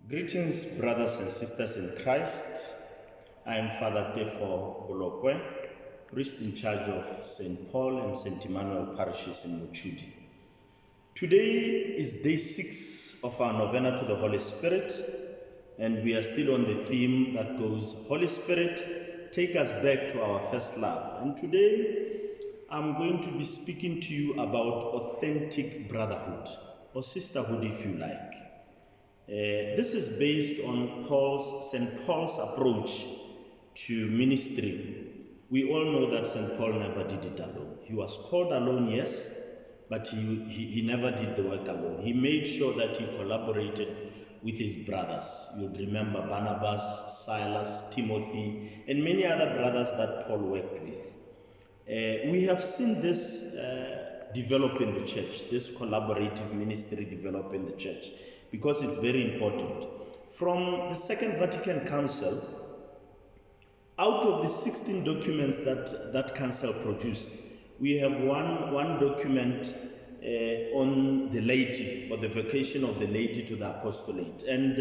Greetings, brothers and sisters in Christ. I am Father Tefo Bolokwe, priest in charge of St. Paul and St. Emmanuel parishes in Muchudi. Today is day 6 of our novena to the Holy Spirit, and we are still on the theme that goes, Holy Spirit, take us back to our first love. And today I'm going to be speaking to you about authentic brotherhood, or sisterhood if you like. This is based on St. Paul's approach to ministry. We all know that St. Paul never did it alone. He was called alone, yes, but he never did the work alone. He made sure that he collaborated with his brothers. You'll remember Barnabas, Silas, Timothy, and many other brothers that Paul worked with. We have seen this develop in the church, this collaborative ministry develop in the church, because it's very important. From the Second Vatican Council, out of the 16 documents that council produced, we have one document on the laity, or the vocation of the laity to the apostolate. And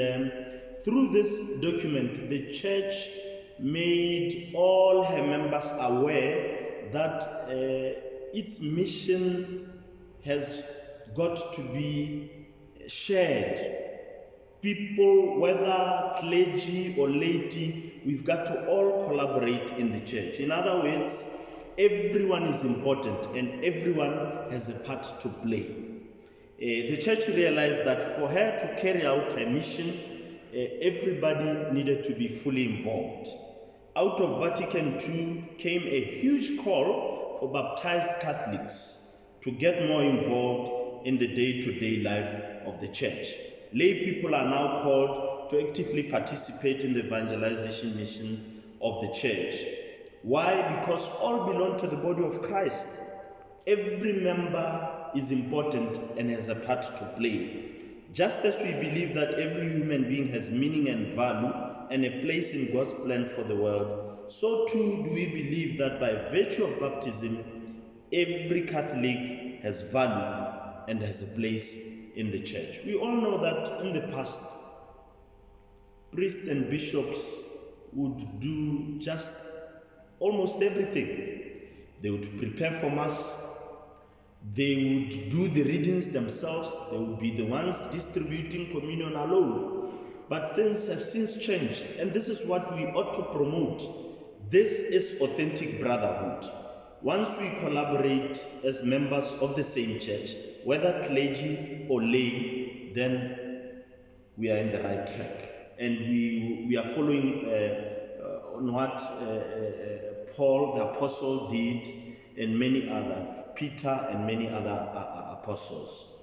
through this document, the church made all her members aware that its mission has got to be shared. People, whether clergy or laity, we've got to all collaborate in the church. In other words, everyone is important and everyone has a part to play. The church realized that for her to carry out her mission, everybody needed to be fully involved. Out of Vatican II came a huge call for baptized Catholics to get more involved in the day-to-day life of the church. Lay people are now called to actively participate in the evangelization mission of the church. Why? Because all belong to the body of Christ. Every member is important and has a part to play. Just as we believe that every human being has meaning and value and a place in God's plan for the world, so too do we believe that by virtue of baptism, every Catholic has value and has a place in the church. We all know that in the past, priests and bishops would do just almost everything. They would prepare for Mass, they would do the readings themselves, they would be the ones distributing communion alone. But things have since changed, and this is what we ought to promote. This is authentic brotherhood. Once we collaborate as members of the same church, whether clergy or lay, then we are in the right track. And we are following on what Paul the apostle did, and many others, Peter and many other apostles.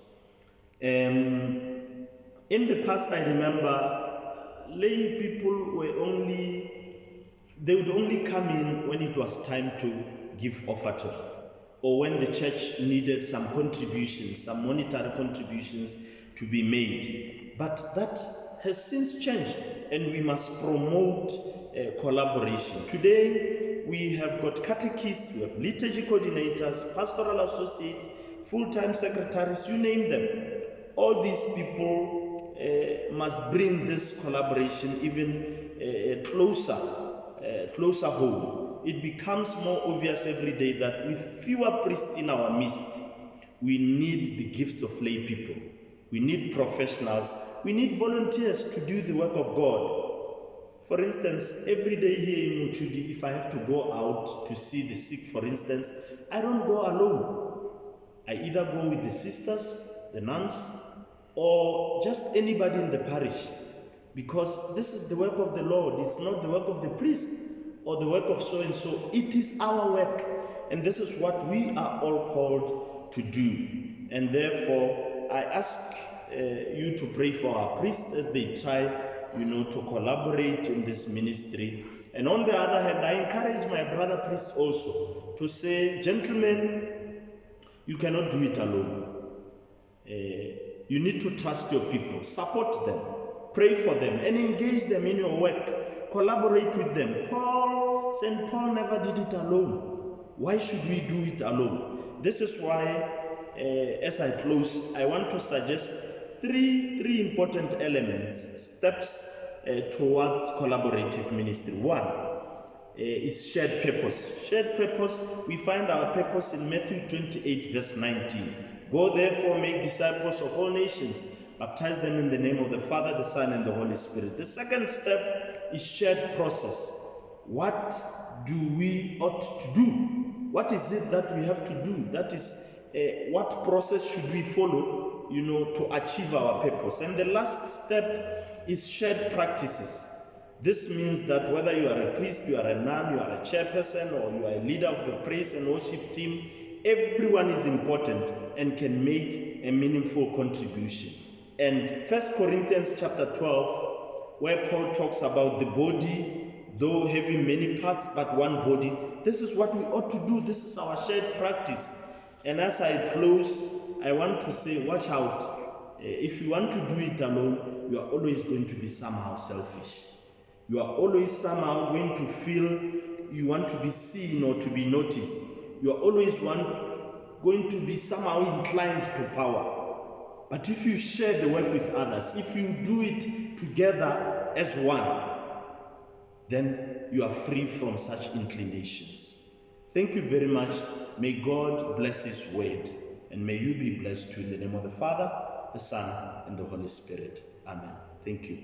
In the past, I remember lay people they would only come in when it was time to give offertory, or when the church needed some contributions, some monetary contributions to be made. But that has since changed, and we must promote collaboration. Today, we have got catechists, we have liturgy coordinators, pastoral associates, full-time secretaries, you name them. All these people must bring this collaboration even closer home. It becomes more obvious every day that with fewer priests in our midst, we need the gifts of lay people. We need professionals. We need volunteers to do the work of God. For instance, every day here in Muchudi, if I have to go out to see the sick, for instance, I don't go alone. I either go with the sisters, the nuns, or just anybody in the parish. Because this is the work of the Lord. It's not the work of the priest or the work of so-and-so. It is our work. And this is what we are all called to do. And therefore, I ask you to pray for our priests as they try, to collaborate in this ministry. And on the other hand, I encourage my brother priests also to say, gentlemen, you cannot do it alone. You need to trust your people, support them, pray for them, and engage them in your work. Collaborate with them. St. Paul never did it alone. Why should we do it alone? This is why, as I close, I want to suggest three important elements, steps towards collaborative ministry. One is shared purpose. Shared purpose, we find our purpose in Matthew 28 verse 19. Go therefore, make disciples of all nations, baptize them in the name of the Father, the Son, and the Holy Spirit. The second step is shared process. What do we ought to do? What is it that we have to do? That is, what process should we follow, to achieve our purpose? And the last step is shared practices. This means that whether you are a priest, you are a nun, you are a chairperson, or you are a leader of a praise and worship team, everyone is important and can make a meaningful contribution. And 1 Corinthians chapter 12, where Paul talks about the body, though having many parts but one body, this is what we ought to do. This is our shared practice. And as I close, I want to say, watch out. If you want to do it alone, you are always going to be somehow selfish. You are always somehow going to feel you want to be seen or to be noticed. You are always going to be somehow inclined to power. But if you share the work with others, if you do it together as one, then you are free from such inclinations. Thank you very much. May God bless His word, and may you be blessed too, in the name of the Father, the Son, and the Holy Spirit. Amen. Thank you.